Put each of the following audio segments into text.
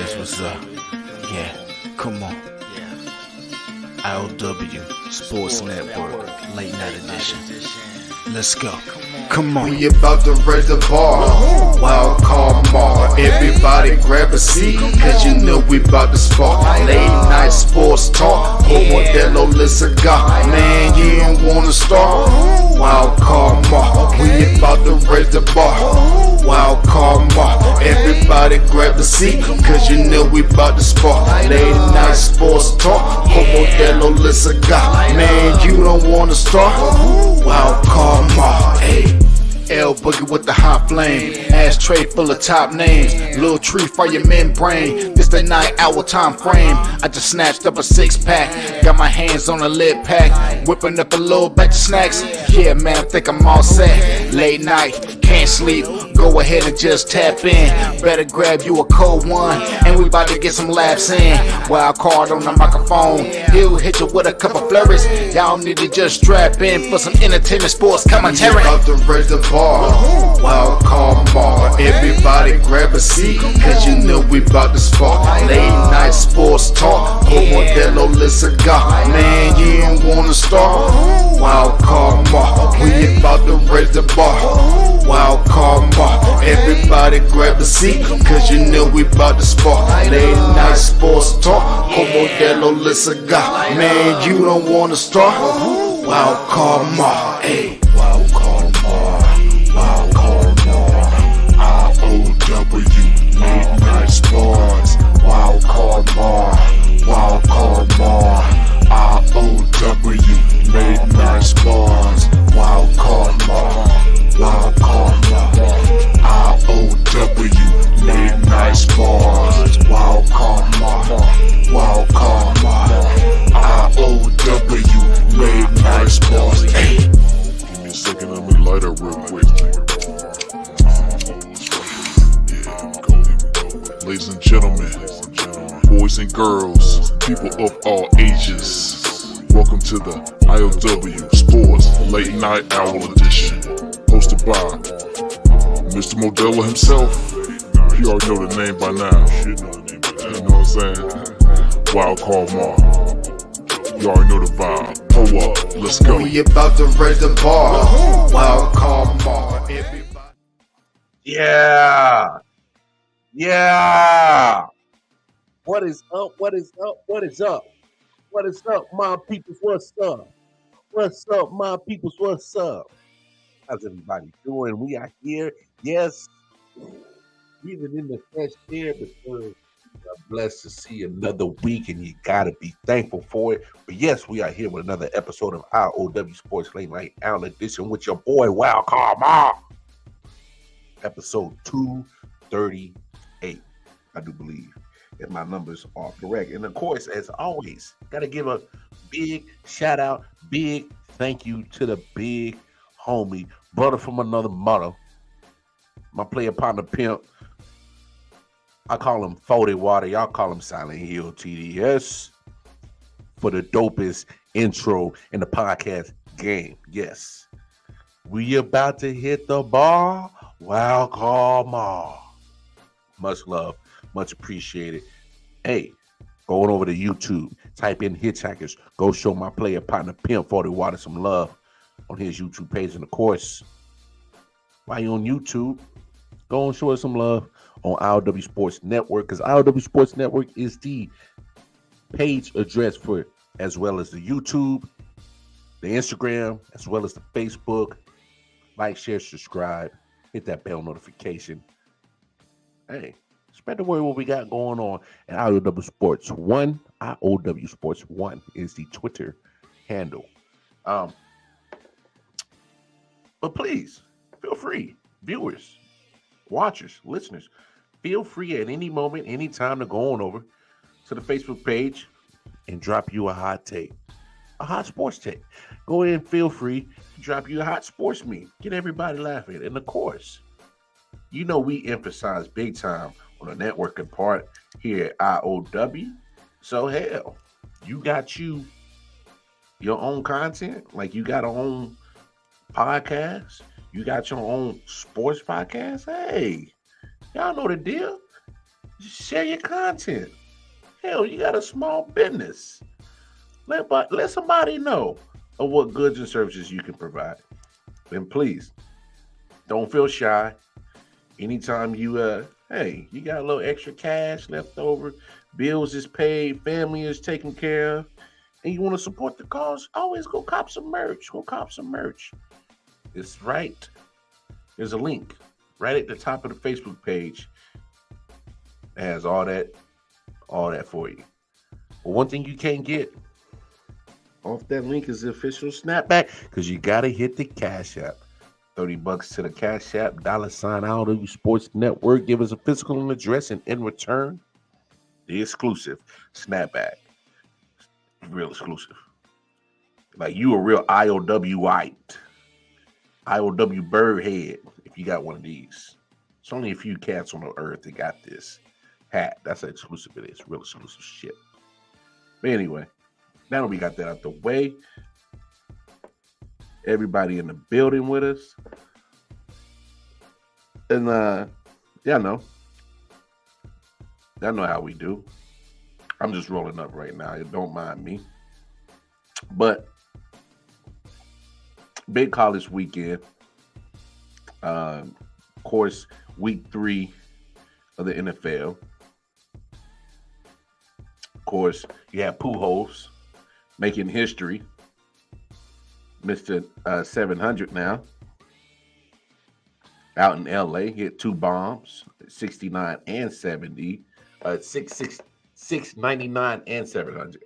That's what's up. Yeah, come on. I.O.W. Sports Network, late night edition. Let's go. Come on. We about to raise the bar. Wild card mar. Everybody grab a seat, cause you know we about to spark. Late night sports talk. Modelo Lisaga. Man, you don't wanna start. Wild card mar. We about to raise the bar. Wild card mar. Everybody grab a seat, cause you know we about to spark. Late night sports talk. Modelo Lisaga. Man, you don't wanna start. Wild card mar. Hey. L Boogie with the hot flame, ashtray full of top names, little tree for your membrane. This the 9-hour time frame. I just snatched up a 6-pack, got my hands on a lid pack, whipping up a little batch of snacks. Yeah, man, I think I'm all set. Late night, can't sleep. Go ahead and just tap in. Better grab you a cold one, and we about to get some laughs in. Wild card on the microphone, he'll hit you with a couple flurries. Y'all need to just strap in for some entertainment sports commentary. About to raise the bar. Wild card bar. Everybody grab a seat, cause you know we about to spark. Late night sports talk. Modelo Lisaga. Man, you don't wanna start. Wild card bar. We about to raise the bar. Wild card bar. Everybody grab a seat, cause you know we about to spark. Late night sports talk. Modelo Lisaga. Man, you don't wanna start. Wild card bar. Hey. Wild card bar. Wild card bar. I.O.W. Late night sports. Wild card bar. Wild card bar. I.O.W. Late night sports. Wild card bar. Wild card bar. I.O.W. Late night sports. Wild card bar. Wild card bar. I.O.W. Late night sports. Hey. Give me a second, let me light up real quick. Ladies and gentlemen, boys and girls, people of all ages, welcome to the I.O.W. Sports Late Night Hour Edition, hosted by Mr. Modelo himself. You already know the name by now. You know what I'm saying? Wild Card Mar. You already know the vibe. Pull up, let's go. We about to raise the bar. Wild card bar. Everybody. Yeah. What is up? What is up? What is up? What is up, my peoples? What's up? What's up, my peoples? What's up? How's everybody doing? We are here. Yes. Breathing in the fresh air because we are blessed to see another week and you got to be thankful for it. But yes, we are here with another episode of I.O.W. Sports Late Night Hour Edition with your boy, Wild Card Ma. Episode 238. I do believe that my numbers are correct. And of course, as always, got to give a big shout out, big thank you to the big homie, brother from another mother, my player partner pimp. I call him 40 Water. Y'all call him Silent Hill TDS for the dopest intro in the podcast game. Yes. We about to hit the bar. Wild card ma. Much love. Much appreciated. Hey, going over to YouTube. Type in Hitchhikers. Go show my player partner Pimp 40 Water some love on his YouTube page. And of course, while you're on YouTube, go and show us some love on I.O.W. Sports Network, because I.O.W. Sports Network is the page address for as well as the YouTube, the Instagram, as well as the Facebook. Like, share, subscribe, hit that bell notification. Hey, spread the word what we got going on at I.O.W. Sports 1. I.O.W. Sports 1 is the Twitter handle. But please, feel free, viewers, watchers, listeners, feel free at any moment, any time to go on over to the Facebook page and drop you a hot take, a hot sports take. Go ahead and feel free to drop you a hot sports meme. Get everybody laughing. And of course, you know we emphasize big time on the networking part here at I.O.W. So hell, you got your own content, like you got your own podcast, you got your own sports podcast. Hey, y'all know the deal. Share your content. Hell, you got a small business. Let somebody know of what goods and services you can provide. And please, don't feel shy. Anytime hey, you got a little extra cash left over, bills is paid, family is taken care of, and you want to support the cause, always go cop some merch. Go cop some merch. It's right. There's a link right at the top of the Facebook page. It has all that for you. But one thing you can't get off that link is the official snapback, because you gotta hit the Cash App. $30 to the Cash App, $ I.O.W Sports Network. Give us a physical address, and in return, the exclusive snapback. Real exclusive. Like you a real I.O.W.ite. I.O.W bird head if you got one of these. It's only a few cats on the earth that got this hat. That's how exclusive it is. Real exclusive shit. But anyway, now that we got that out the way, everybody in the building with us. And y'all know how we do. I'm just rolling up right now. Don't mind me. But big college weekend. Of course, week 3 of the NFL. Of course, you have Pujols making history. Mr. 700 now. Out in LA, hit 2 bombs, 69 and 70, 699 and 700.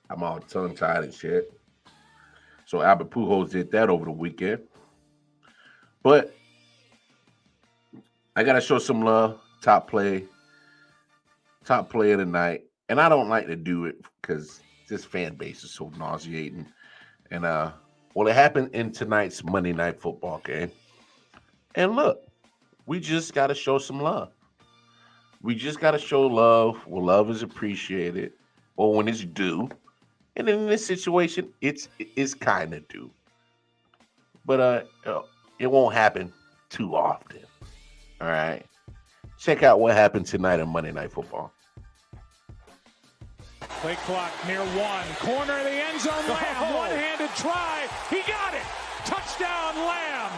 I'm all tongue-tied and shit. So Albert Pujols did that over the weekend. But I gotta show some love. Top play of the night. And I don't like to do it because this fan base is so nauseating. And well, it happened in tonight's Monday Night Football game. And look, we just got to show some love. We just got to show love when love is appreciated or when it's due. And in this situation, it's kind of due. But it won't happen too often. All right. Check out what happened tonight on Monday Night Football. Play clock near 1. Corner of the end zone, Lamb. One-handed try. He got it. Touchdown, Lamb.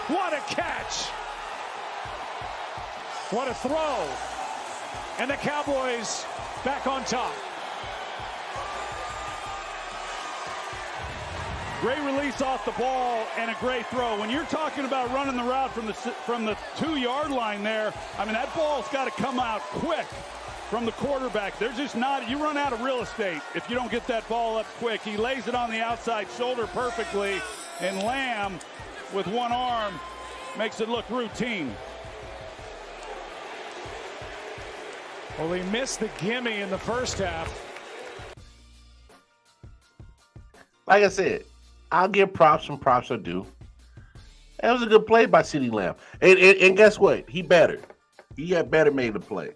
What a catch. What a throw. And the Cowboys back on top. Great release off the ball and a great throw. When you're talking about running the route from the 2-yard line there, I mean, that ball's got to come out quick from the quarterback. There's just not, you run out of real estate if you don't get that ball up quick. He lays it on the outside shoulder perfectly, and Lamb, with one arm, makes it look routine. Well, he missed the gimme in the first half. Like I said, I'll give props when props are due. That was a good play by CeeDee Lamb. And guess what? He better. He had better made the play.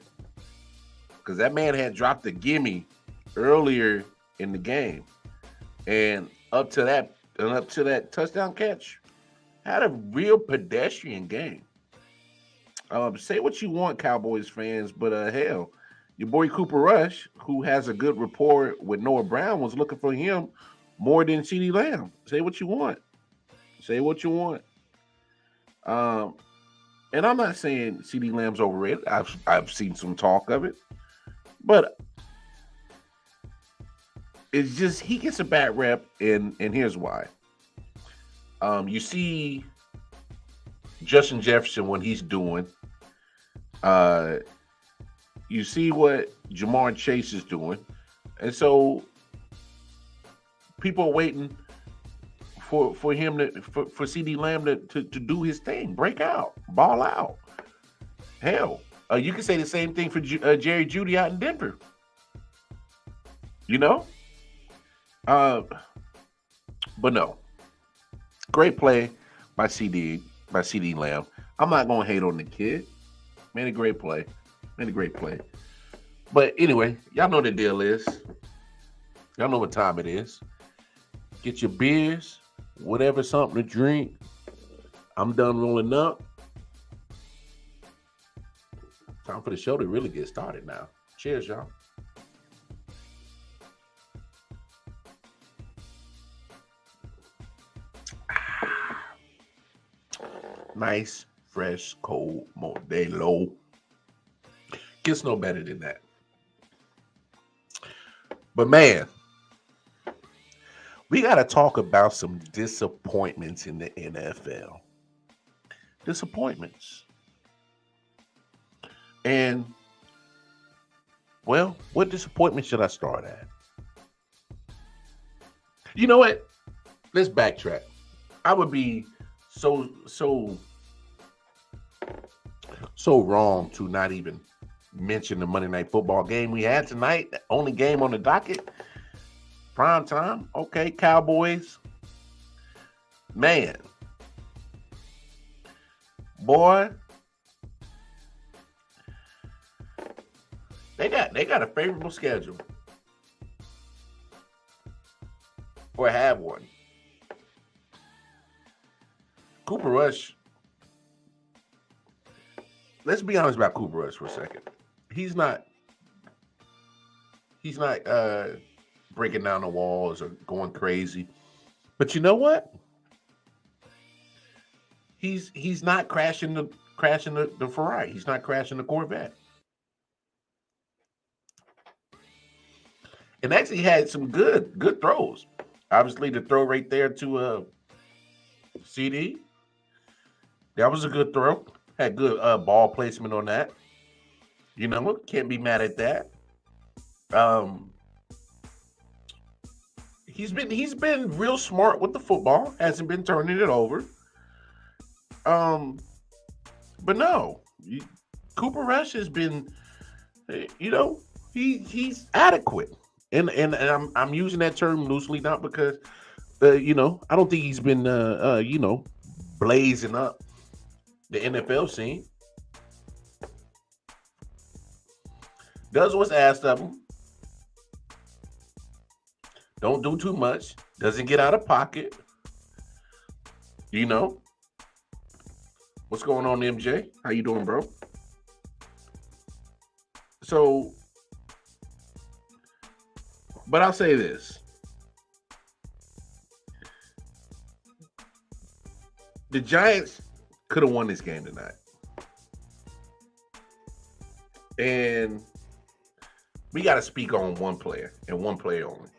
Because that man had dropped the gimme earlier in the game. And up to that touchdown catch, had a real pedestrian game. Say what you want, Cowboys fans, but hell, your boy Cooper Rush, who has a good rapport with Noah Brown, was looking for him more than CeeDee Lamb. Say what you want. Say what you want. And I'm not saying CeeDee Lamb's overrated. I've seen some talk of it. But it's just he gets a bad rep, and here's why. You see Justin Jefferson, what he's doing. You see what Jamar Chase is doing. And so people are waiting for him for CeeDee Lamb to do his thing, break out, ball out. Hell, you can say the same thing for Jerry Jeudy out in Denver. You know? But no. Great play by CeeDee Lamb. I'm not going to hate on the kid. Made a great play. But anyway, y'all know the deal is. Y'all know what time it is. Get your beers, whatever, something to drink. I'm done rolling up. Time for the show to really get started now. Cheers, y'all. Nice, fresh, cold Modelo. Gets no better than that. But man, we got to talk about some disappointments in the NFL. Disappointments. And, well, what disappointment should I start at? You know what? Let's backtrack. I would be so wrong to not even mention the Monday Night Football game we had tonight. The only game on the docket. Prime time. Okay, Cowboys. Man. Boy. They got a favorable schedule. Or have one. Cooper Rush. Let's be honest about Cooper Rush for a second. He's not breaking down the walls or going crazy. But you know what? He's not crashing the Ferrari. He's not crashing the Corvette. And actually had some good throws. Obviously, the throw right there to CD. That was a good throw. Had good ball placement on that. You know, can't be mad at that. He's been real smart with the football. Hasn't been turning it over. But no, Cooper Rush has been, you know, he's adequate, and I'm using that term loosely, not because, you know, I don't think he's been, you know, blazing up the NFL scene. Does what's asked of him. Don't do too much. Doesn't get out of pocket. You know. What's going on, MJ? How you doing, bro? So, but I'll say this. The Giants could have won this game tonight. And we got to speak on one player and one player only.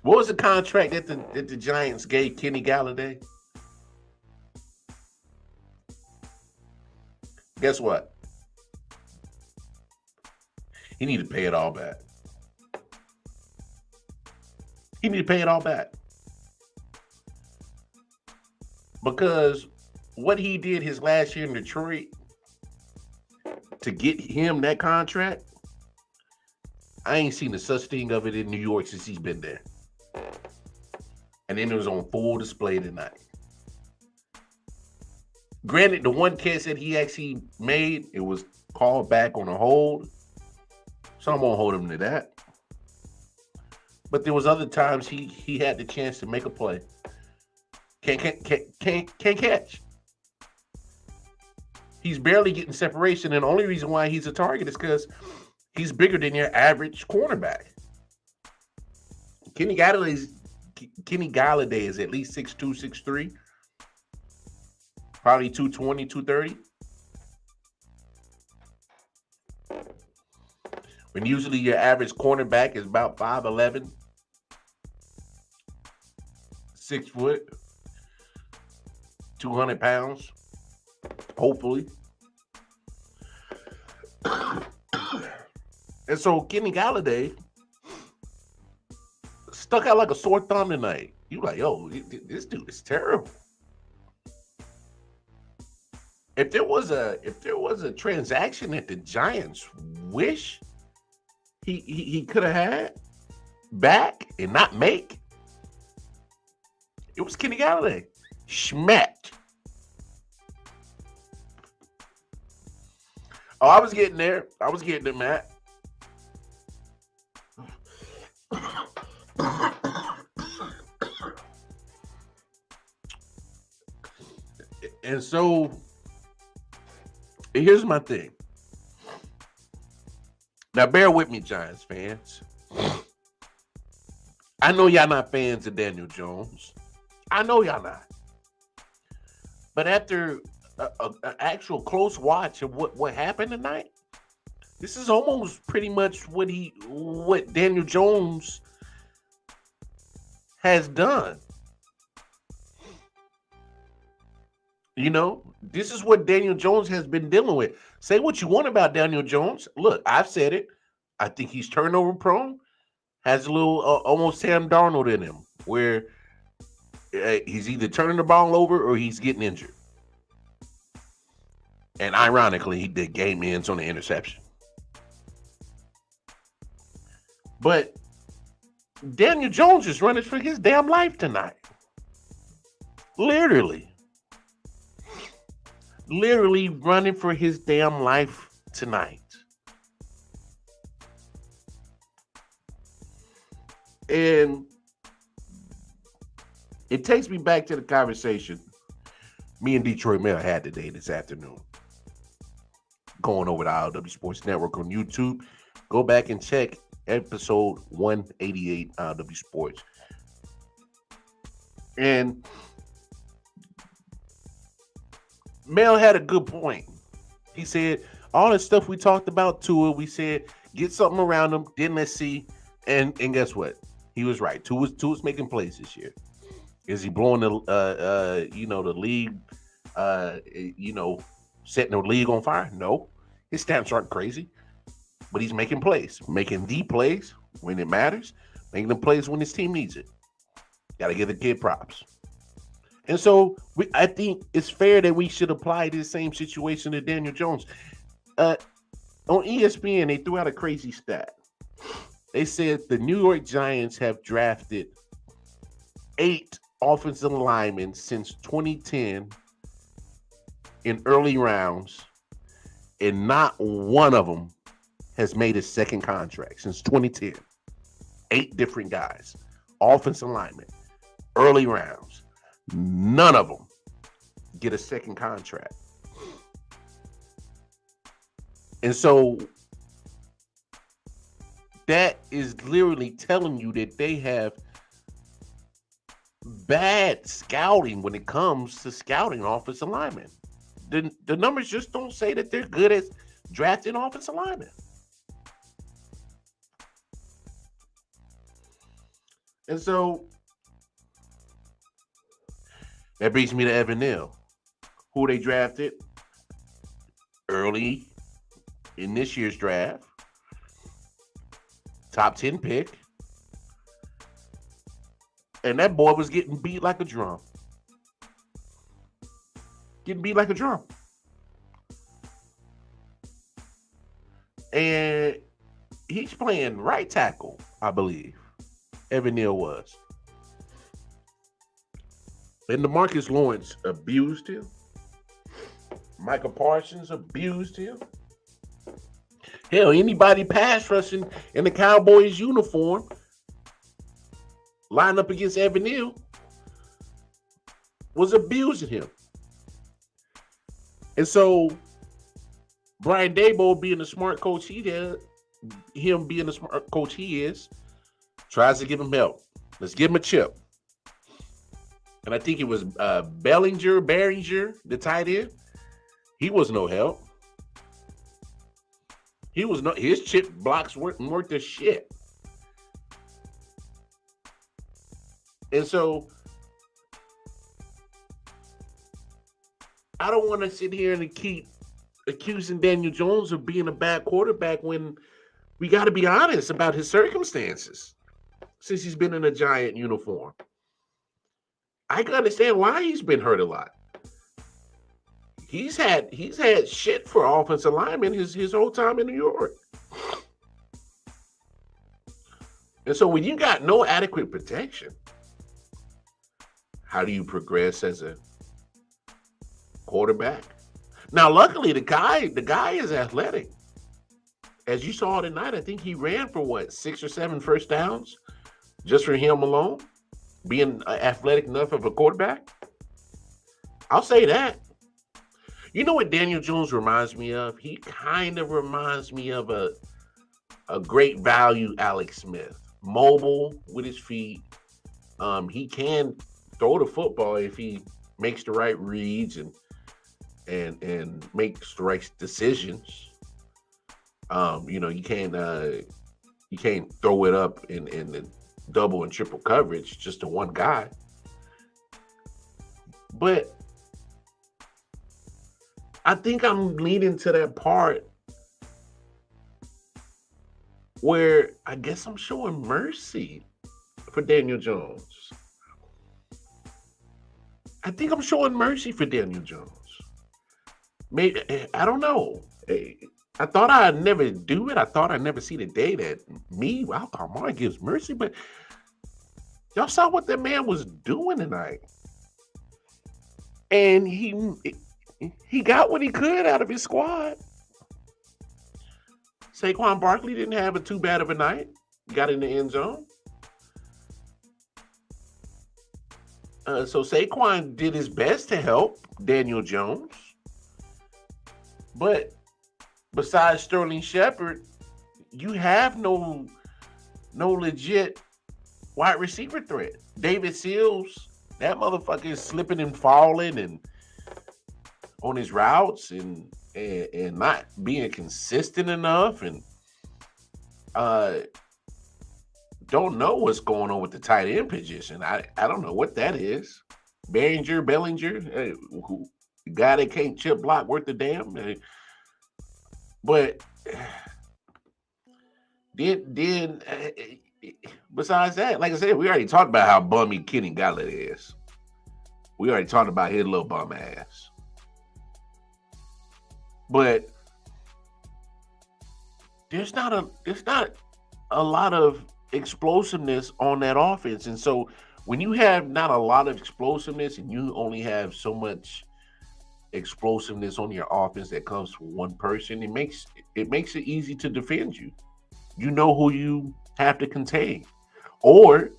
What was the contract that the Giants gave Kenny Galladay? Guess what? He need to pay it all back. He need to pay it all back. Because what he did his last year in Detroit to get him that contract, I ain't seen the such thing of it in New York since he's been there. And then it was on full display tonight. Granted, the one catch that he actually made, it was called back on a hold. So I'm gonna hold him to that. But there was other times he had the chance to make a play. Can't catch. He's barely getting separation, and the only reason why he's a target is because he's bigger than your average cornerback. Kenny Galladay is at least 6'2", 6'3". Probably 220, 230. When usually your average cornerback is about 5'11", 6 foot, 200 pounds, hopefully. And so Kenny Galladay stuck out like a sore thumb tonight. You like, yo, this dude is terrible. If there was a transaction that the Giants wish he could have had back and not make, it was Kenny Galladay. Schmack. Oh, I was getting there, Matt. And so Here's my thing. Now, bear with me, Giants fans. I know y'all not fans of Daniel Jones. I know y'all not. But after an actual close watch of what happened tonight, this is almost pretty much what Daniel Jones has done. You know, this is what Daniel Jones has been dealing with. Say what you want about Daniel Jones. Look, I've said it. I think he's turnover prone. Has a little almost Sam Darnold in him, where he's either turning the ball over or he's getting injured. And ironically, he did game ends on the interception. But Daniel Jones is running for his damn life tonight. Literally running for his damn life tonight. And it takes me back to the conversation me and Detroit Mail had today this afternoon. Going over to I.O.W Sports Network on YouTube. Go back and check episode 188 I.O.W Sports. And Mel had a good point. He said, all the stuff we talked about Tua, we said, get something around him, then let's see. And guess what? He was right. Tua's making plays this year. Is he blowing the league, setting the league on fire? No. His stats aren't crazy, but he's making plays. Making the plays when it matters. Making the plays when his team needs it. Got to give the kid props. And so I think it's fair that we should apply this same situation to Daniel Jones. On ESPN, they threw out a crazy stat. They said the New York Giants have drafted 8 offensive linemen since 2010 in early rounds, and not one of them has made a second contract since 2010. 8 different guys, offensive linemen, early rounds. None of them get a second contract. And so that is literally telling you that they have bad scouting when it comes to scouting offensive linemen. The numbers just don't say that they're good at drafting offensive linemen. And so that brings me to Evan Neal, who they drafted early in this year's draft. Top 10 pick. And that boy was getting beat like a drum. And he's playing right tackle, I believe. Evan Neal was. And DeMarcus Lawrence abused him. Michael Parsons abused him. Hell, anybody pass rushing in the Cowboys uniform line up against Evan Neal was abusing him. And so Brian Daboll, being the smart coach he is, tries to give him help. Let's give him a chip. And I think it was Beringer, the tight end. He was no help. His chip blocks weren't worth the shit. And so I don't want to sit here and keep accusing Daniel Jones of being a bad quarterback when we got to be honest about his circumstances since he's been in a Giant uniform. I can understand why he's been hurt a lot. He's had shit for offensive linemen his whole time in New York. And so when you got no adequate protection, how do you progress as a quarterback? Now, luckily, the guy is athletic. As you saw tonight, I think he ran for 6 or 7 first downs just for him alone, being athletic enough of a quarterback. I'll say that. You know what Daniel Jones reminds me of? He kind of reminds me of a great value Alex Smith. Mobile with his feet. He can throw the football if he makes the right reads and makes the right decisions. You can't throw it up in double and triple coverage just to one guy. But I think I'm leading to that part where I guess I'm showing mercy for Daniel Jones. I think I'm showing mercy for Daniel Jones. Maybe I don't know. I thought I'd never do it. I thought I'd never see the day that Alcomar gives mercy, but y'all saw what that man was doing tonight. And he got what he could out of his squad. Saquon Barkley didn't have a too bad of a night. Got in the end zone. So Saquon did his best to help Daniel Jones. But besides Sterling Shepard, you have no legit wide receiver threat. David Sills, that motherfucker is slipping and falling and on his routes and not being consistent enough, and don't know what's going on with the tight end position. I don't know what that is. Bellinger, the guy that can't chip block worth a damn. But then besides that, like I said, we already talked about how bummy Kenny Galladay is. We already talked about his little bum ass. But there's not a lot of explosiveness on that offense. And so when you have not a lot of explosiveness and you only have so much explosiveness on your offense that comes from one person, it makes it easy to defend you. You know who you have to contain. Or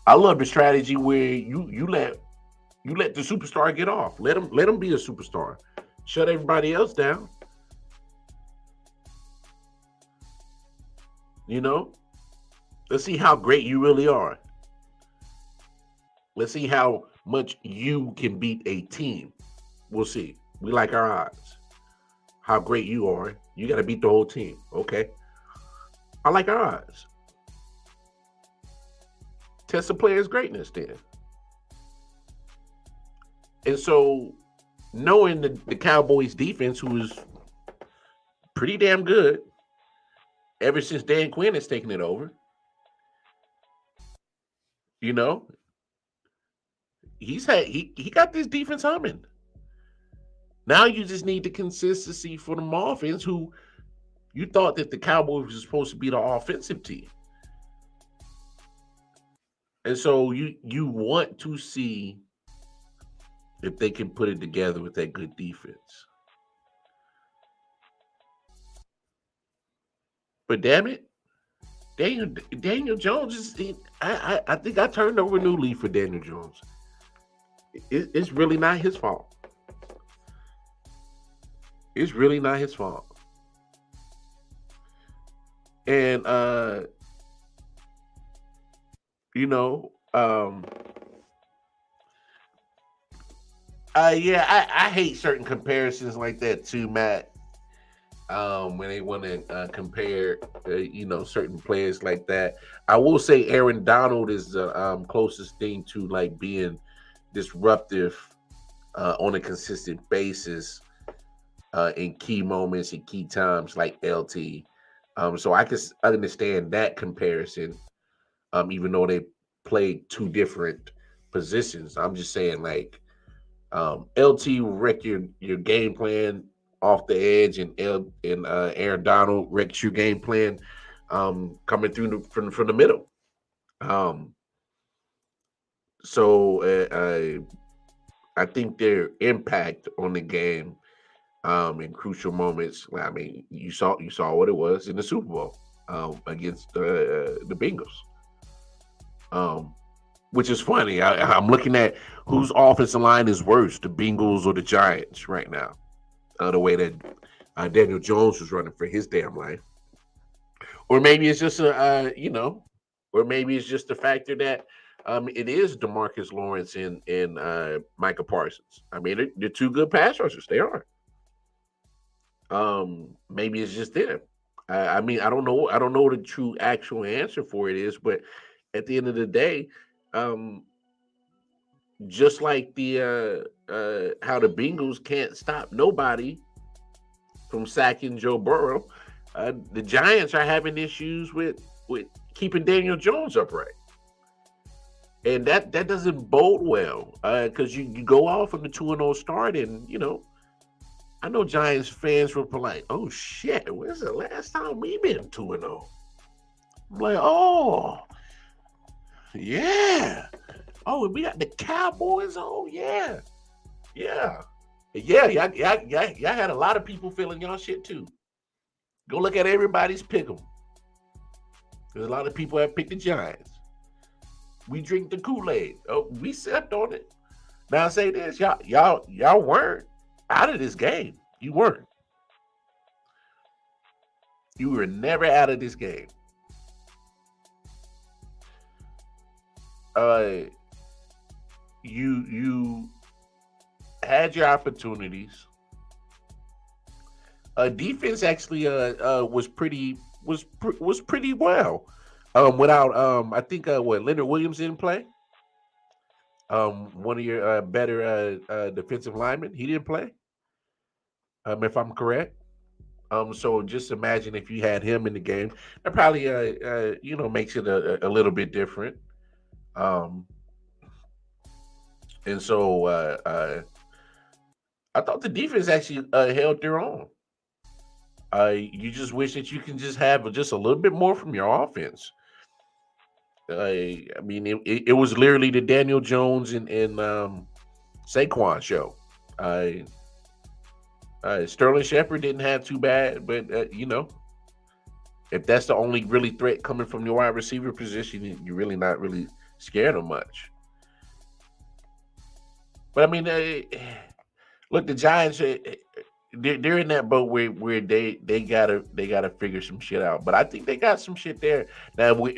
I love the strategy where you let the superstar get off. Let him be a superstar. Shut everybody else down. You know? Let's see how great you really are. Let's see how much you can beat a team. We'll see. We like our odds. How great you are. You got to beat the whole team. Okay. I like our odds. Test the player's greatness then. And so, knowing the Cowboys defense, who is pretty damn good ever since Dan Quinn has taken it over, you know, he got this defense humming. Now you just need the consistency for the offense, who you thought that the Cowboys were supposed to be the offensive team. And so you want to see if they can put it together with that good defense. But damn it, Daniel Jones is. I think I turned over a new leaf for Daniel Jones. It's really not his fault. It's really not his fault. And I hate certain comparisons like that too, Matt. When they want to compare, certain players like that. I will say Aaron Donald is the closest thing to like being disruptive on a consistent basis in key moments and key times like LT. So I can understand that comparison, even though they play two different positions. I'm just saying, like, LT will wreck your game plan off the edge, and Aaron Donald wrecks your game plan coming through from the middle. So I think their impact on the game in crucial moments. I mean, you saw what it was in the Super Bowl against the Bengals. which is funny. I'm looking at whose offensive line is worse, the Bengals or the Giants right now. The way that Daniel Jones was running for his damn life, or maybe it's just or maybe it's just the factor that it is Demarcus Lawrence and Micah Parsons. I mean, they're two good pass rushers. They are. Maybe it's just them. I mean, I don't know. I don't know what the true actual answer for it is, but at the end of the day, um, just like the how the Bengals can't stop nobody from sacking Joe Burrow, the Giants are having issues with keeping Daniel Jones upright, and that doesn't bode well because you go off on the 2-0 start, and I know Giants fans were like, "Oh shit, when's the last time we been 2-0?" I'm like, "Oh yeah, oh we got the Cowboys. Oh yeah, yeah, yeah. Y'all had a lot of people feeling y'all shit too. Go look at everybody's pick 'em. There's a lot of people that picked the Giants. We drink the Kool-Aid. Oh, we stepped on it. Now I say this, y'all weren't out of this game. You weren't. You were never out of this game. You had your opportunities. Defense actually was pretty well. Without I think Leonard Williams didn't play. One of your better defensive linemen, he didn't play. If I'm correct. So just imagine if you had him in the game, that probably makes it a little bit different. Um, and so I thought the defense actually held their own. You just wish that you can just have just a little bit more from your offense. I mean, it was literally the Daniel Jones and Saquon show. Sterling Shepard didn't have too bad, but if that's the only really threat coming from your wide receiver position, you're really not really scared of much. But I mean, look, the Giants, they're in that boat where they gotta figure some shit out. But I think they got some shit there. Now, we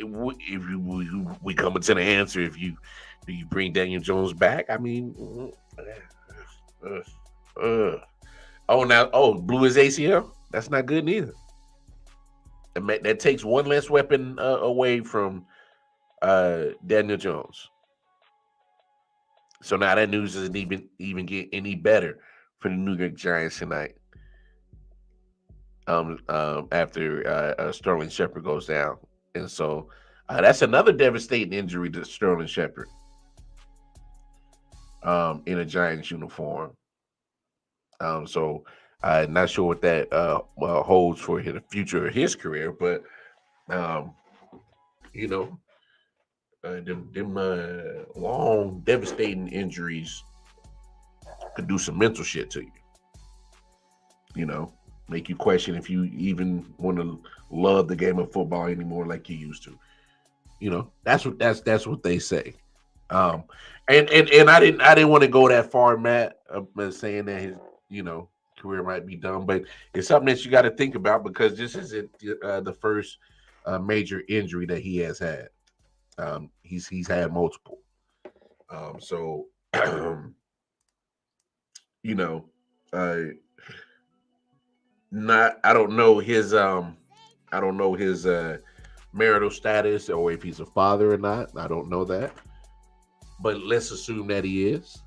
coming to the answer. If you bring Daniel Jones back, I mean, blew his ACL. That's not good neither. That takes one less weapon away from Daniel Jones. So now that news doesn't even get any better for the New York Giants tonight. After Sterling Shepard goes down, and so that's another devastating injury to Sterling Shepard in a Giants uniform. So I'm not sure what that holds for the future of his career, but them long, devastating injuries could do some mental shit to you. Make you question if you even want to love the game of football anymore like you used to. That's what they say. And I didn't want to go that far, Matt, saying that his career might be done, but it's something that you got to think about because this isn't the first major injury that he has had. He's had multiple. So I don't know his marital status or if he's a father or not. I don't know that, but let's assume that he is.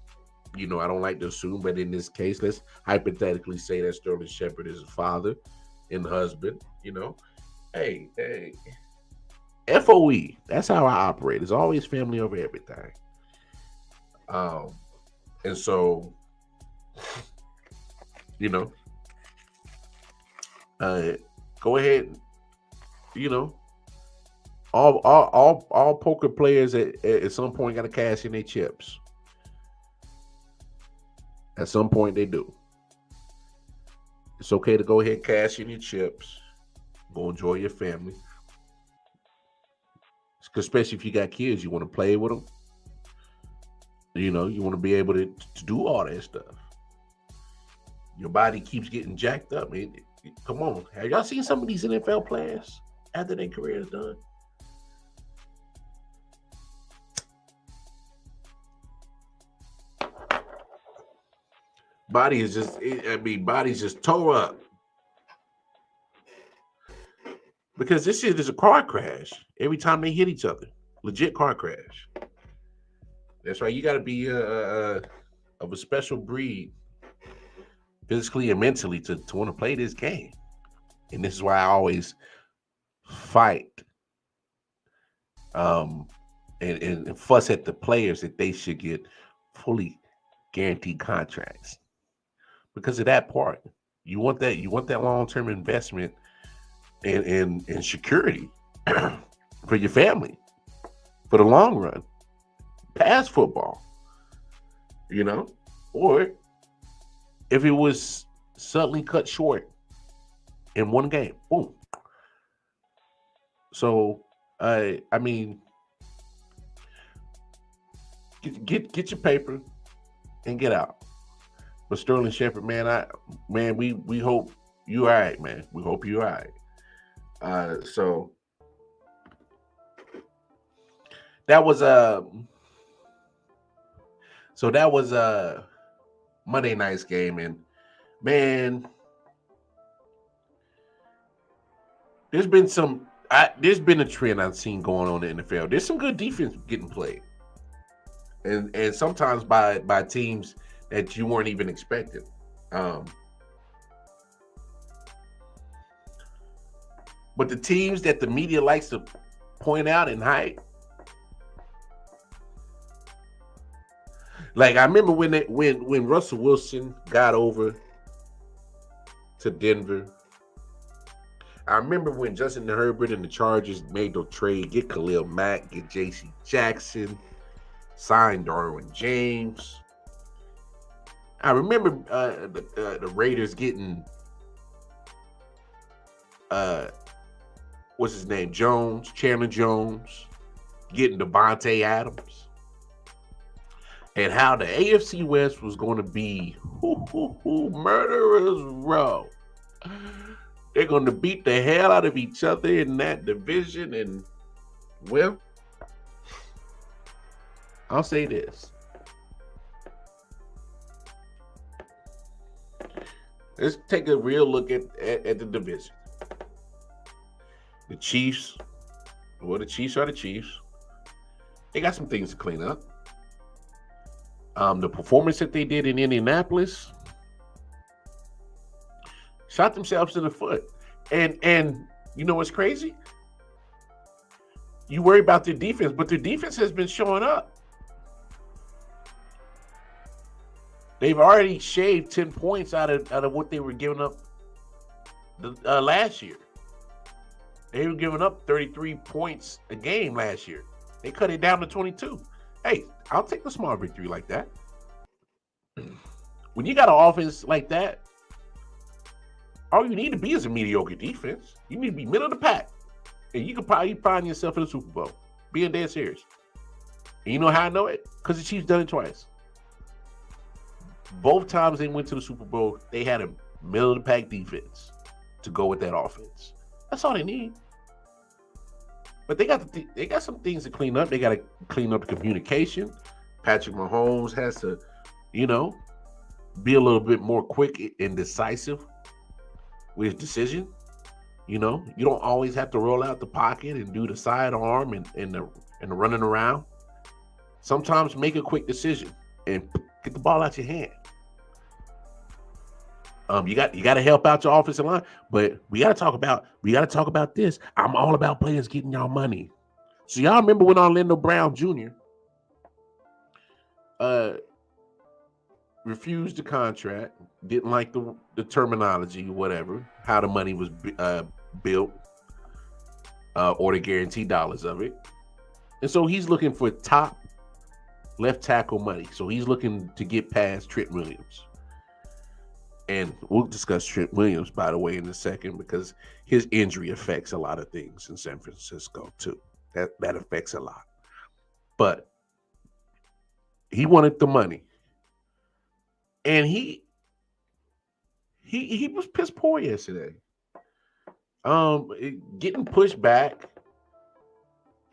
I don't like to assume, but in this case, let's hypothetically say that Sterling Shepard is a father and husband. Hey, FOE. That's how I operate. It's always family over everything. And so, go ahead. All poker players at some point got to cash in their chips. At some point, they do. It's okay to go ahead and cash in your chips. Go enjoy your family. Especially if you got kids, you want to play with them. You know, you want to be able to do all that stuff. Your body keeps getting jacked up. Come on. Have y'all seen some of these NFL players after their career is done? Body's just tore up. Because this shit is a car crash every time they hit each other. Legit car crash. That's right. You got to be of a special breed, physically and mentally, to want to play this game. And this is why I always fight and fuss at the players that they should get fully guaranteed contracts. Because of that part. You want that long-term investment and security for your family for the long run, past football, you know, or if it was suddenly cut short in one game, boom. So, I mean, get your paper and get out. But Sterling Shepard, man, we hope you all right, man. We hope you all right. So that was Monday night's game, and man, there's been a trend I've seen going on in the NFL. There's some good defense getting played, and sometimes by teams that you weren't even expecting. But the teams that the media likes to point out and hype, like I remember when Russell Wilson got over to Denver. I remember when Justin Herbert and the Chargers made the trade, get Khalil Mack, get J.C. Jackson, sign Darwin James. I remember the Raiders getting what's his name? Chandler Jones, getting Devontae Adams. And how the AFC West was going to be murderers row. They're going to beat the hell out of each other in that division. And, well, I'll say this. Let's take a real look at the division. The Chiefs, well, the Chiefs are the Chiefs. They got some things to clean up. The performance that they did in Indianapolis shot themselves in the foot. And you know what's crazy? You worry about their defense, but their defense has been showing up. They've already shaved 10 points out of what they were giving up last year. They were giving up 33 points a game last year. They cut it down to 22. Hey, I'll take a small victory like that. When you got an offense like that, all you need to be is a mediocre defense. You need to be middle of the pack. And you could probably find yourself in the Super Bowl. Being dead serious. And you know how I know it? Because the Chiefs done it twice. Both times they went to the Super Bowl, they had a middle of the pack defense to go with that offense. That's all they need. But they got some things to clean up. They got to clean up the communication. Patrick Mahomes has to, be a little bit more quick and decisive with his decision. You don't always have to roll out the pocket and do the sidearm and the running around. Sometimes make a quick decision and get the ball out your hand. You got to help out your offensive line, but we got to talk about this. I'm all about players getting y'all money. So y'all remember when Orlando Brown Jr. Refused the contract, didn't like the terminology, whatever, how the money was built, or the guaranteed dollars of it. And so he's looking for top left tackle money. So he's looking to get past Trent Williams. And we'll discuss Trent Williams, by the way, in a second, because his injury affects a lot of things in San Francisco, too. That affects a lot. But He wanted the money, and he was piss poor yesterday. Getting pushed back.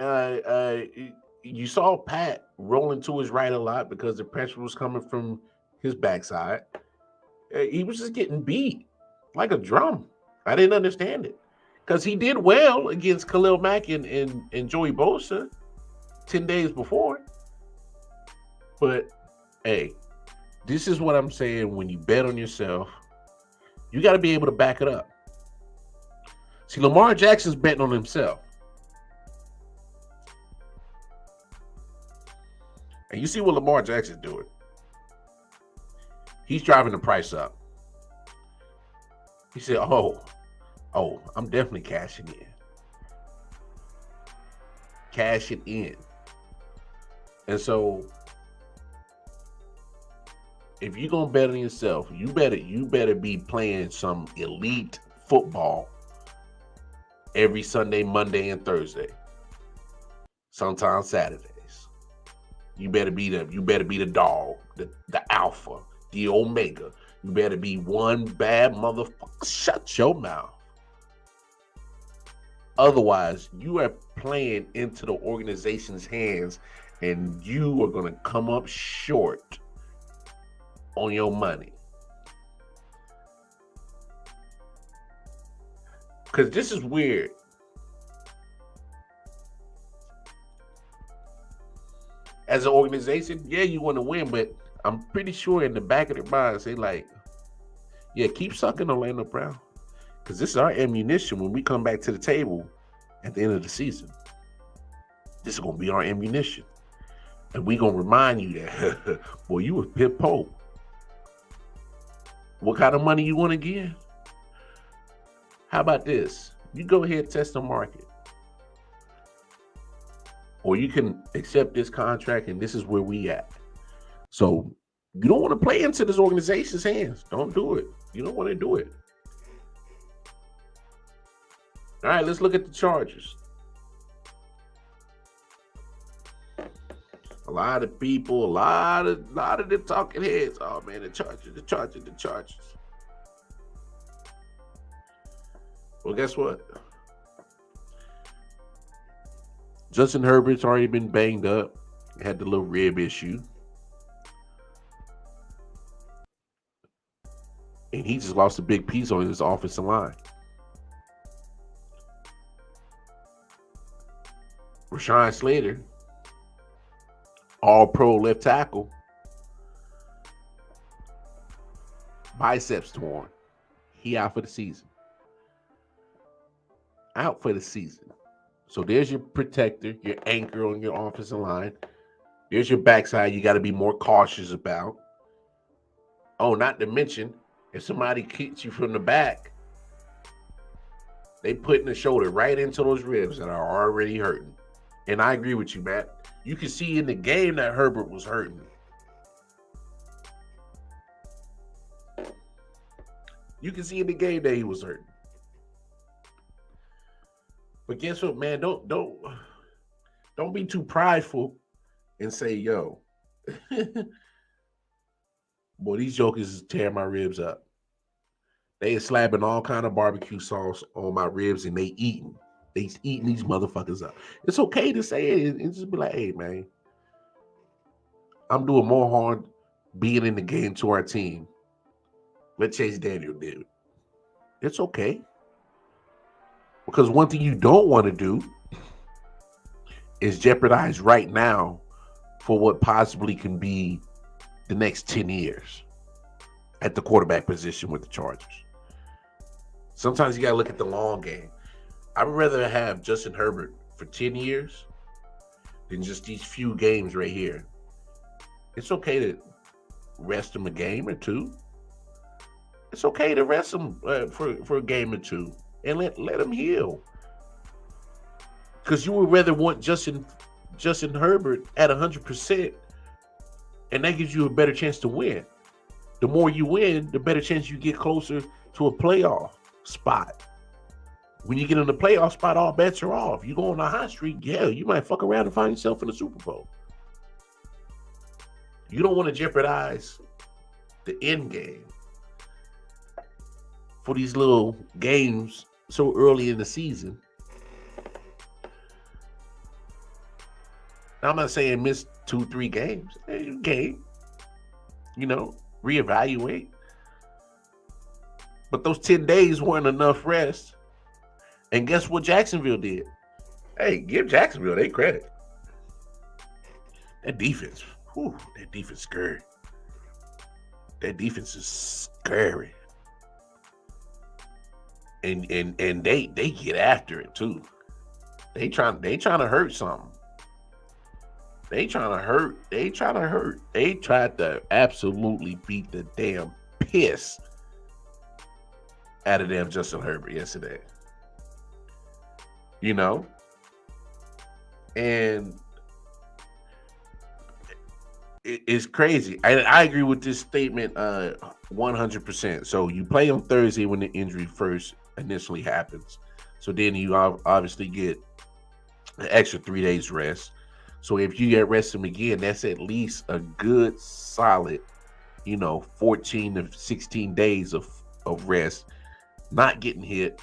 Uh, uh, you saw Pat rolling to his right a lot because the pressure was coming from his backside. He was just getting beat like a drum. I didn't understand it because he did well against Khalil Mack and Joey Bosa 10 days before. But hey, this is what I'm saying. When you bet on yourself, you got to be able to back it up. See, Lamar Jackson's betting on himself. And you see what Lamar Jackson's doing. He's driving the price up. He said, oh, I'm definitely cashing in. Cashing in. And so if you're gonna bet on yourself, you better be playing some elite football every Sunday, Monday, and Thursday. Sometimes Saturdays. You better be the dog, the alpha, the omega. You better be one bad motherfucker. Shut your mouth. Otherwise, you are playing into the organization's hands and you are going to come up short on your money. Because this is weird. As an organization, yeah, you want to win, but I'm pretty sure in the back of their minds, they like, yeah, keep sucking Orlando Brown. Because this is our ammunition when we come back to the table at the end of the season. This is going to be our ammunition. And we're going to remind you that, boy, you was Pip Pope. What kind of money you want again? How about this? You go ahead and test the market. Or you can accept this contract and this is where we at. So you don't want to play into this organization's hands. Don't do it. You don't want to do it. All right, let's look at the Chargers. A lot of people, a lot of the talking heads. Oh man, the Chargers. Well, guess what? Justin Herbert's already been banged up. Had the little rib issue. And he just lost a big piece on his offensive line. Rashawn Slater, all-pro left tackle, biceps torn. He out for the season. Out for the season. So there's your protector, your anchor on your offensive line. There's your backside you got to be more cautious about. Oh, not to mention, if somebody kicks you from the back, they putting the shoulder right into those ribs that are already hurting. And I agree with you, Matt. You can see in the game that Herbert was hurting. You can see in the game that he was hurting. But guess what, man? Don't be too prideful and say, yo, boy, these jokers is tearing my ribs up. They is slapping all kind of barbecue sauce on my ribs and they eating these motherfuckers up. It's okay to say it and just be like, hey, man, I'm doing more harm being in the game to our team. What Chase Daniel did. It's okay. Because one thing you don't want to do is jeopardize right now for what possibly can be the next 10 years at the quarterback position with the Chargers. Sometimes you got to look at the long game. I would rather have Justin Herbert for 10 years than just these few games right here. It's okay to rest him a game or two. It's okay to rest him for a game or two and let him heal. Because you would rather want Justin Herbert at 100%, and that gives you a better chance to win. The more you win, the better chance you get closer to a playoff spot. When you get in the playoff spot, all bets are off. You go on a hot streak, yeah, you might fuck around and find yourself in the Super Bowl. You don't want to jeopardize the end game for these little games so early in the season. Now, I'm not saying miss 2-3 games. Game, reevaluate. But those 10 days weren't enough rest. And guess what Jacksonville did? Hey, give Jacksonville their credit. That defense, that defense scary. That defense is scary. And they get after it too. They trying to hurt something. They trying to hurt. They tried to absolutely beat the damn piss out of them Justin Herbert yesterday. And it's crazy. I agree with this statement 100%. So you play on Thursday when the injury first initially happens. So then you obviously get an extra 3 days rest. So if you get rest him again, that's at least a good solid, 14 to 16 days of rest, not getting hit.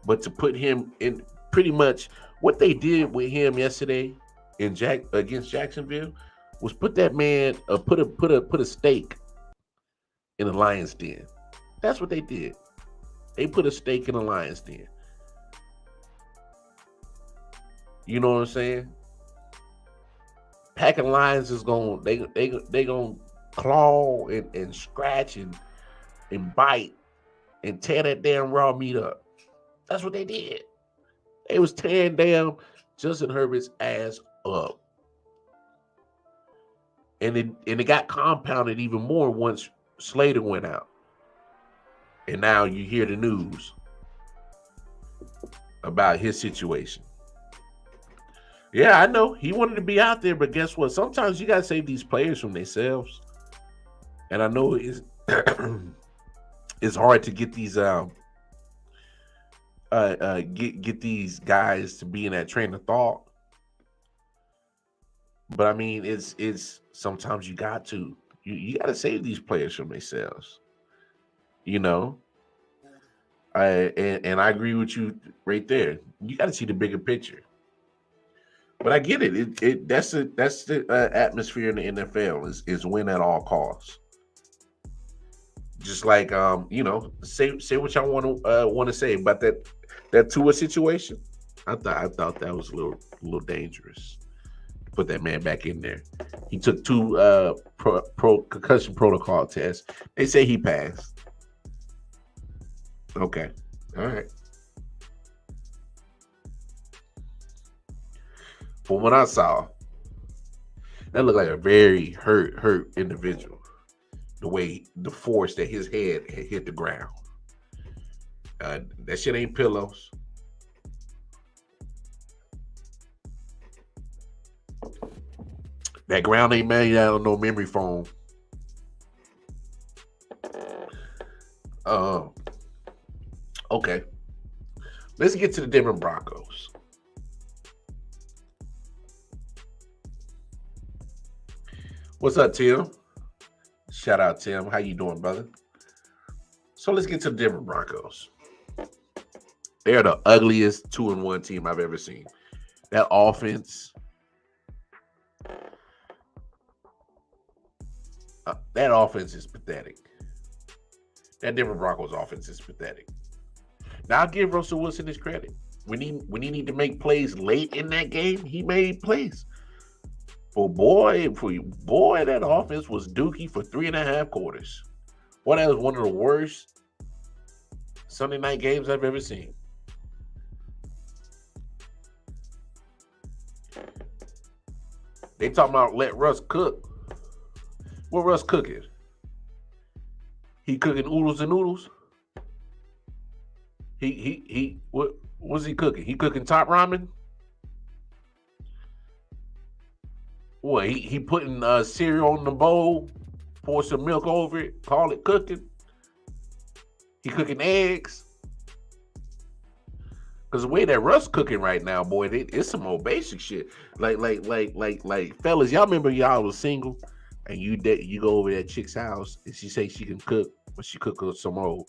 But to put him in pretty much what they did with him yesterday against Jacksonville was put that man put a stake in the lion's den. That's what they did. They put a stake in the lion's den. You know what I'm saying? Packing Lions is they gonna claw and scratch and bite and tear that damn raw meat up. That's what they did. They was tearing down Justin Herbert's ass up. And it got compounded even more once Slater went out. And now you hear the news about his situation. Yeah, I know he wanted to be out there, but guess what? Sometimes you gotta save these players from themselves. And I know it's it's hard to get these get these guys to be in that train of thought. But I mean, it's sometimes you got to you got to save these players from themselves. And I agree with you right there. You got to see the bigger picture. But I get it. That's the atmosphere in the NFL is win at all costs. Just like say what y'all want to say about that Tua situation. I thought that was a little dangerous. Put that man back in there. He took 2 concussion protocol tests. They say he passed. Okay, all right. From what I saw, that looked like a very hurt individual. The force that his head had hit the ground. That shit ain't pillows. That ground ain't made out of no memory foam. Okay. Let's get to the Denver Broncos. What's up, Tim? Shout out, Tim. How you doing, brother? So let's get to the Denver Broncos. They're the ugliest 2-1 team I've ever seen. That offense, is pathetic. That Denver Broncos offense is pathetic. Now I'll give Russell Wilson his credit. When he need to make plays late in that game, he made plays. Boy, that offense was dookie for 3.5 quarters. Boy, that was one of the worst Sunday night games I've ever seen. They talking about let Russ cook. What Russ cooking? He cooking oodles and noodles? What was he cooking? He cooking top ramen? What, he putting cereal in the bowl, pour some milk over it, call it cooking? He cooking eggs? Because the way that Russ cooking right now, boy, it's some old basic shit. Like, fellas, y'all remember y'all was single and you go over to that chick's house and she say she can cook, but she cook her some old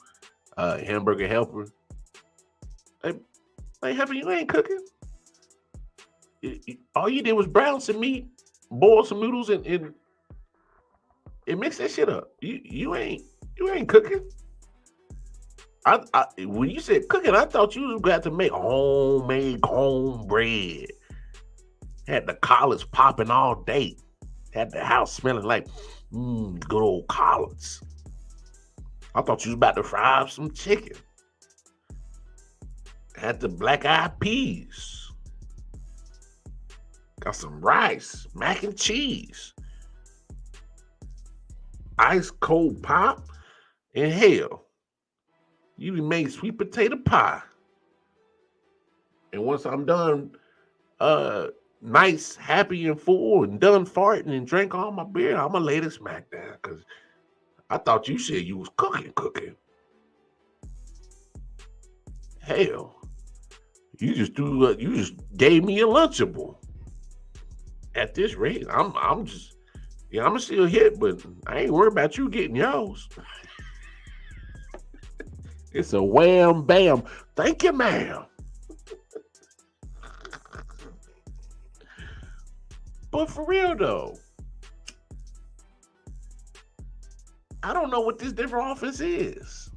hamburger helper. Like, helper, you ain't cooking. All you did was brown some meat, boil some noodles, and mix that shit up. You ain't cooking. I when you said cooking, I thought you got to make homemade cornbread. Had the collards popping all day. Had the house smelling like good old collards. I thought you was about to fry up some chicken. Had the black eyed peas. Got some rice, mac and cheese, ice cold pop, and hell, you even made sweet potato pie. And once I'm done, nice, happy, and full, and done farting and drank all my beer, I'm gonna lay this smack down because I thought you said you was cooking. Hell, you just gave me a Lunchable. At this rate, I'm still hit, but I ain't worried about you getting yours. It's a wham bam. Thank you, ma'am. But for real though, I don't know what this different offense is.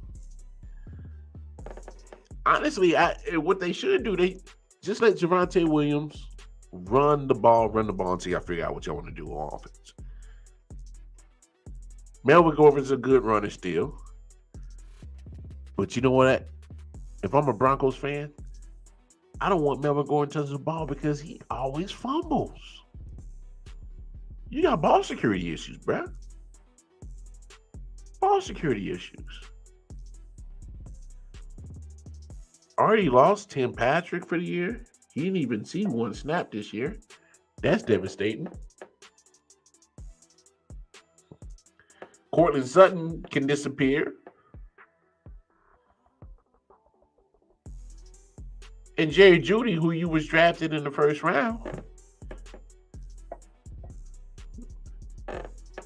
Honestly, what they should do, they just let Javonte Williams run the ball until y'all figure out what y'all want to do on offense. Melvin Gordon's a good runner still. But you know what? If I'm a Broncos fan, I don't want Melvin Gordon touching the ball because he always fumbles. You got ball security issues, bruh. Ball security issues. Already lost Tim Patrick for the year. He didn't even see one snap this year. That's devastating. Cortland Sutton can disappear. And Jerry Jeudy, who you was drafted in the first round.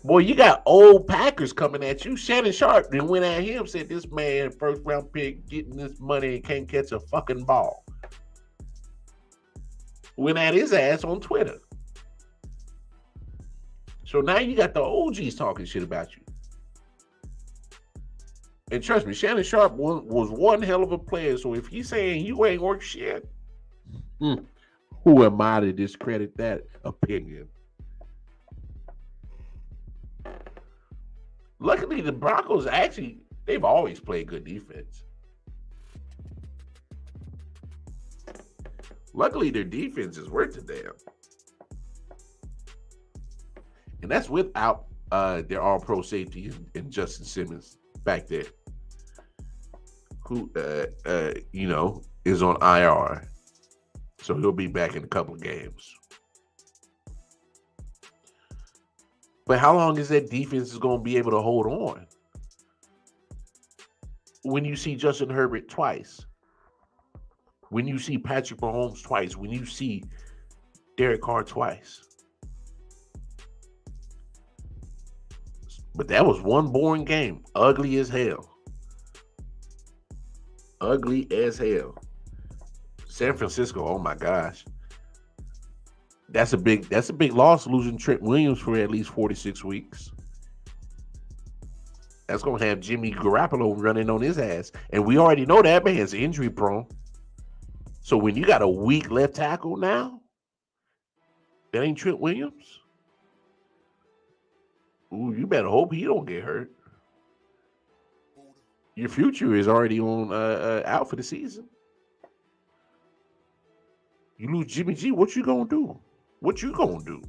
Boy, you got old Packers coming at you. Shannon Sharp then went at him, said this man, first round pick, getting this money and can't catch a fucking ball. Went at his ass on Twitter. So now you got the OGs talking shit about you. And trust me, Shannon Sharp was one hell of a player. So if he's saying you ain't worth shit, who am I to discredit that opinion? Luckily, the Broncos they've always played good defense. Luckily, their defense is worth a damn. And that's without their all-pro safety and Justin Simmons back there, who, is on IR. So he'll be back in a couple of games. But how long is that defense is going to be able to hold on? When you see Justin Herbert twice, when you see Patrick Mahomes twice, when you see Derek Carr twice. But that was one boring game. Ugly as hell. Ugly as hell. San Francisco, oh my gosh. That's a big loss, losing Trent Williams for at least 46 weeks. That's going to have Jimmy Garoppolo running on his ass. And we already know that man's injury prone. So when you got a weak left tackle now, that ain't Trent Williams. Ooh, you better hope he don't get hurt. Your future is already on out for the season. You lose Jimmy G, what you gonna do? What you gonna do?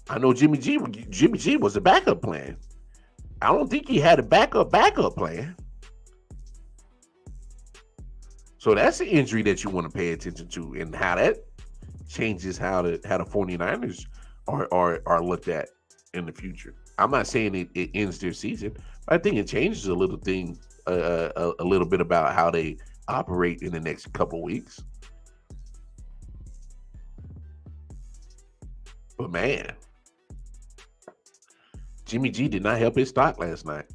I know Jimmy G was a backup plan. I don't think he had a backup plan. So that's an injury that you want to pay attention to, and how that changes how the 49ers are looked at in the future. I'm not saying it ends their season, but I think it changes a little bit about how they operate in the next couple weeks. But man, Jimmy G did not help his stock last night.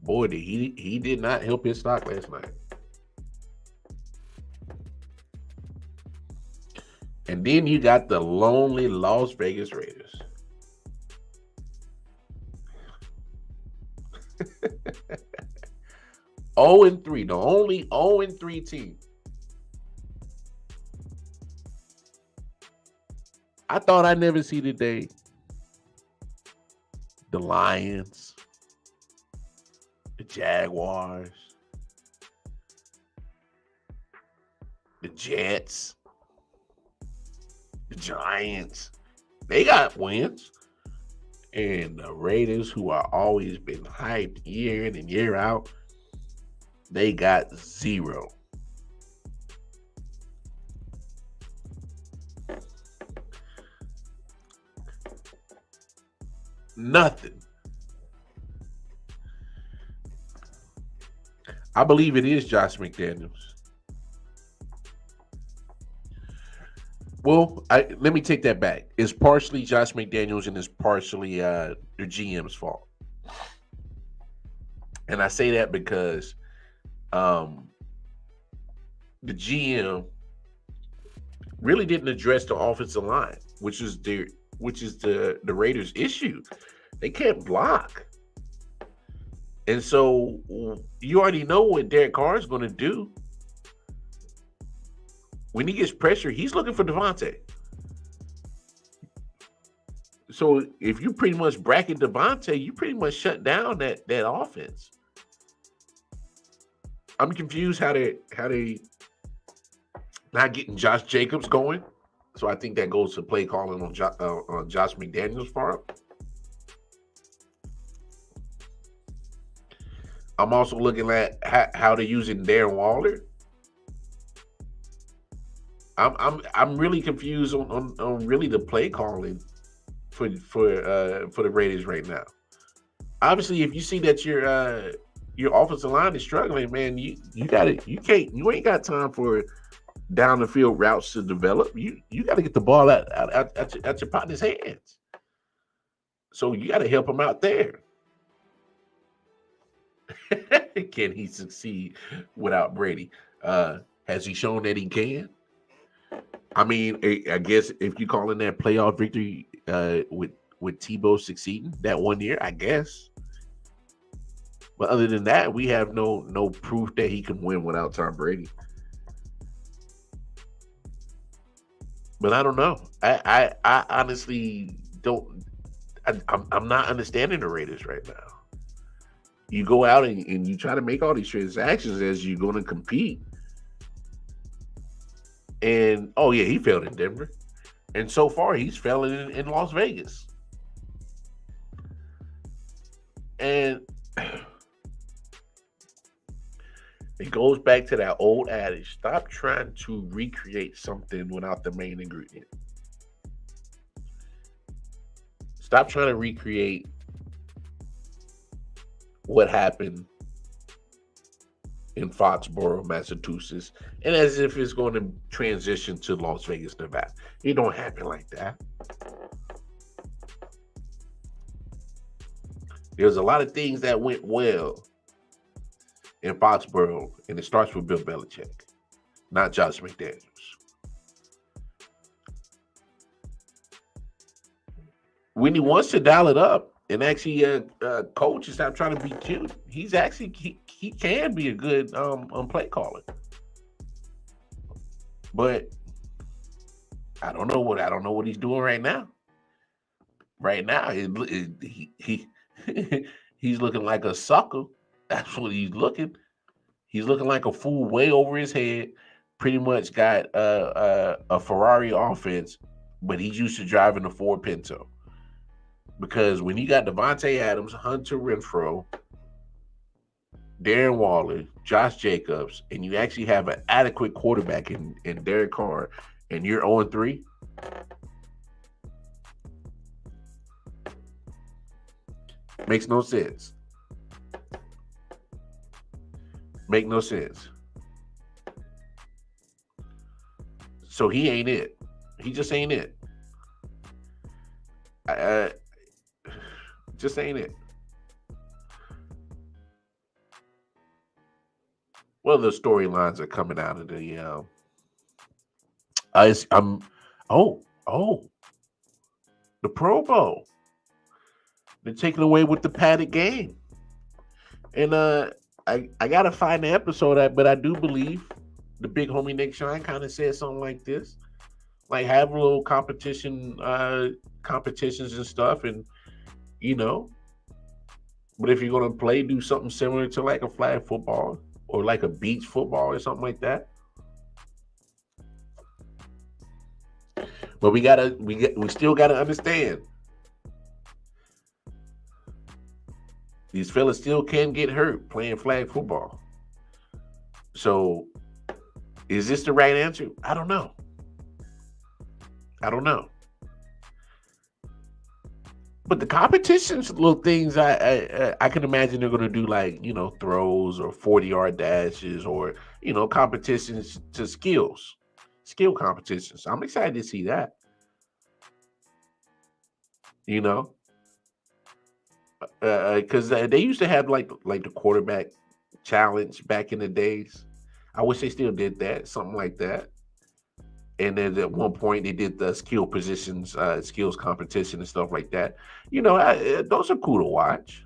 Boy, he did not help his stock last night. And then you got the lonely Las Vegas Raiders. Oh and 3, the only 0-3 team. I thought I'd never see the day. The Lions, the Jaguars, the Jets, the Giants, they got wins. And the Raiders, who are always been hyped year in and year out, they got 0. Nothing. I believe it is Josh McDaniels. Well, let me take that back. It's partially Josh McDaniels and it's partially the GM's fault. And I say that because the GM really didn't address the offensive line, which is the Raiders' issue. They can't block. And so you already know what Derek Carr is going to do. When he gets pressure, he's looking for Devontae. So if you pretty much bracket Devontae, you pretty much shut down that offense. I'm confused how they not getting Josh Jacobs going. So I think that goes to play calling on Josh McDaniels' part. I'm also looking at how they're using Darren Waller. I'm really confused on really the play calling for the Raiders right now. Obviously, if you see that your offensive line is struggling, man, you ain't got time for down the field routes to develop. You got to get the ball at your partner's hands. So you got to help him out there. Can he succeed without Brady? Has he shown that he can? I mean, I guess if you're calling that playoff victory with Tebow succeeding that one year, I guess. But other than that, we have no proof that he can win without Tom Brady. But I don't know. I honestly don't. I'm not understanding the Raiders right now. You go out and you try to make all these transactions as you're going to compete. And, oh, yeah, he failed in Denver. And so far, he's failing in Las Vegas. And it goes back to that old adage. Stop trying to recreate something without the main ingredient. Stop trying to recreate what happened in Foxborough, Massachusetts, and as if it's going to transition to Las Vegas, Nevada. It don't happen like that. There's a lot of things that went well in Foxborough, and it starts with Bill Belichick, not Josh McDaniels. When he wants to dial it up and actually coach and stop trying to be cute, he's actually he can be a good play caller. But I don't know what he's doing right now. Right now, he's looking like a sucker. That's what he's looking. He's looking like a fool way over his head. Pretty much got a Ferrari offense, but he's used to driving a Ford Pinto. Because when you got Devontae Adams, Hunter Renfrow, Darren Waller, Josh Jacobs, and you actually have an adequate quarterback in Derek Carr, and you're 0-3, makes no sense. Make no sense. So he ain't it. He just ain't it. Just ain't it. Well, the storylines are coming out of the the Pro Bowl. They're taking away with the padded game. And I gotta find the episode of that, but I do believe the big homie Nick Shine kind of said something like this. Like have a little competitions and stuff, and but if you're gonna play, do something similar to like a flag football or like a beach football or something like that. But we still gotta understand these fellas still can get hurt playing flag football. So is this the right answer? I don't know. But the competitions, little things, I can imagine they're going to do like, throws or 40-yard dashes or, competitions to skill competitions. I'm excited to see that. Because they used to have like the quarterback challenge back in the days. I wish they still did that, something like that. And then at one point they did the skills competition and stuff like that. Those are cool to watch.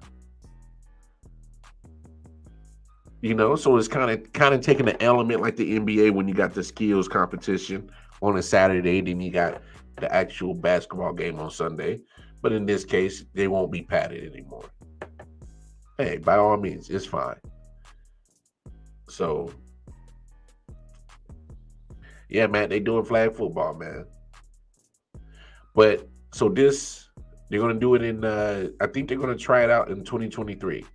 So it's kind of taking the element like the NBA when you got the skills competition on a Saturday, then you got the actual basketball game on Sunday. But in this case, they won't be padded anymore. Hey, by all means, it's fine. So yeah, man, they doing flag football, man. But so they're going to do it in, I think they're going to try it out in 2023.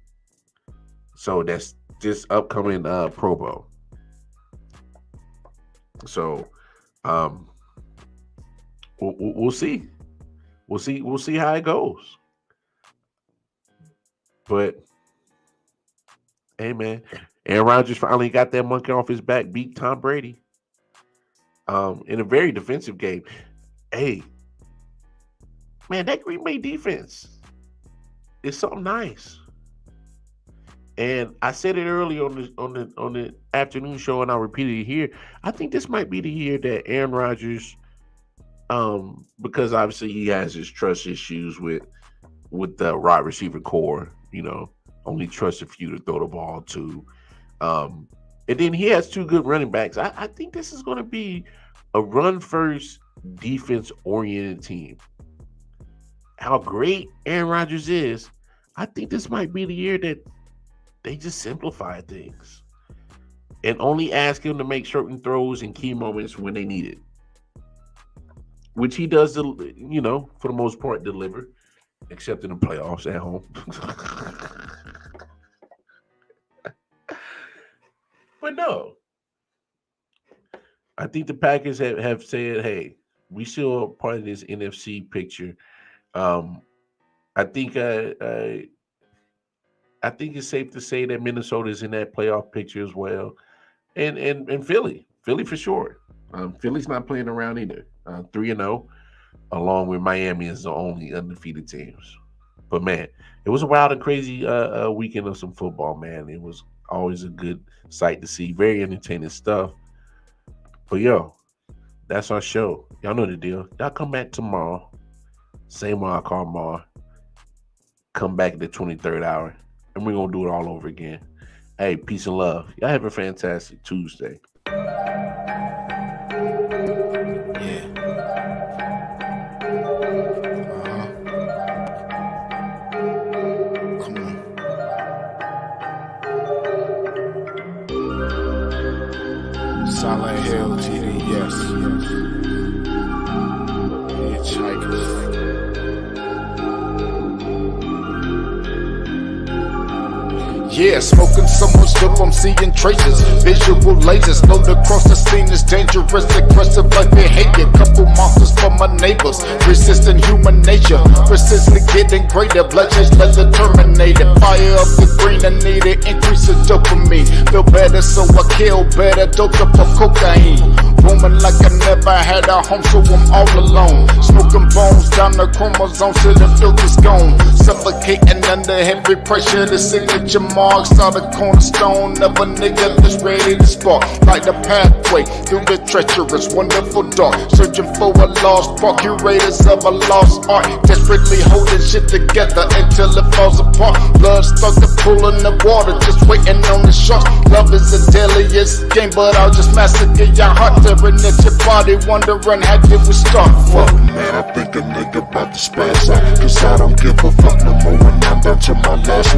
So that's this upcoming Pro Bowl. So we'll see. We'll see how it goes. But hey, man, Aaron Rodgers finally got that monkey off his back, beat Tom Brady. In a very defensive game. Hey, man, that Green Bay defense is something nice. And I said it earlier on the afternoon show, and I'll repeat it here. I think this might be the year that Aaron Rodgers, because obviously he has his trust issues with the wide receiver core. Only trust a few to throw the ball to. And then he has two good running backs. I think this is going to be a run-first, defense-oriented team. How great Aaron Rodgers is, I think this might be the year that they just simplify things and only ask him to make certain throws in key moments when they need it, which he does, for the most part, deliver, except in the playoffs at home. But no, I think the Packers have said, hey, we still are part of this NFC picture. I think it's safe to say that Minnesota is in that playoff picture as well. And Philly for sure. Philly's not playing around either. 3-0, along with Miami is the only undefeated teams. But man, it was a wild and crazy weekend of some football, man. It was always a good sight to see. Very entertaining stuff. But yo, that's our show. Y'all know the deal. Y'all come back tomorrow. Same wild card tomorrow. Come back at the 23rd hour. And we're going to do it all over again. Hey, peace and love. Y'all have a fantastic Tuesday. Silent Hill TV, yes. Hitchhikers. Yeah, smoking so much dope, I'm seeing traces. Visual lasers, load across the scene is dangerous. Aggressive like behavior, couple monsters from my neighbors. Resisting human nature, persistently getting greater. Blood chase, leather terminated. Fire up the green, I need it. Increase release of dopamine. Feel better, so I kill better, doped up for cocaine. Roaming like I never had a home, so I'm all alone. Smoking bones down the chromosomes till the filter's gone. Suffocating under heavy pressure, the signature marks are the cornerstone of a nigga that's ready to spark. Like the pathway through the treacherous, wonderful dark. Searching for a lost spark, curators of a lost art. Desperately holding shit together until it falls apart. Blood started pooling the water, just waiting on the sharks. Love is the deadliest game, but I'll just massacre your heart. Tearing at your body, wondering how did we start? Fuck man, I think a nigga about to spaz out, cause I don't give a fuck no more when I'm down to my last